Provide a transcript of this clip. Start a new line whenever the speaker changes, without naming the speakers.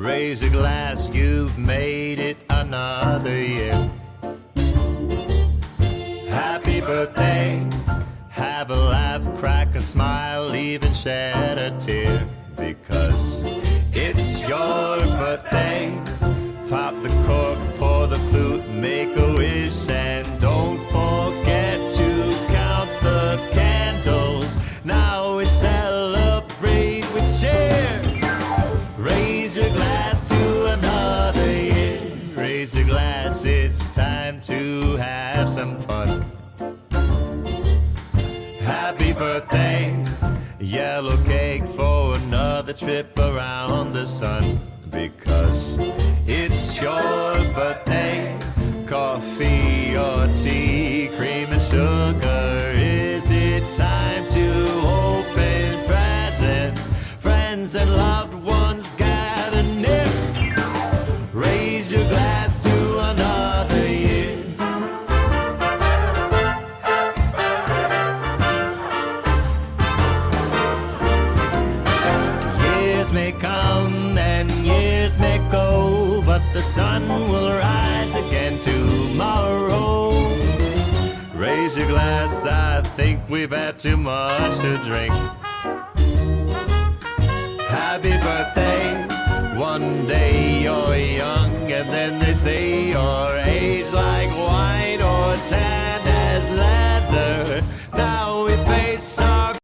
Raise a glass, you've made it another year. Happy birthday, have a laugh, crack a smile, even shed a tear. Because it's your birthday. Pop the cork, pour the flute, make a wish, and don't forget to count the candles. Now we celebrate with cheers. Raise your glass to another year. Raise your glass, it's time to have some fun. Happy birthday, yellow cake for another trip around the sun. Because it's your birthday. Coffee or tea, cream and sugar. Is it time to open presents? Friends and loved ones gather near. Raise your glass to another year. Years may come and years may go, but the sun will rise again tomorrow. Raise your glass, I think we've had too much to drink. Happy birthday.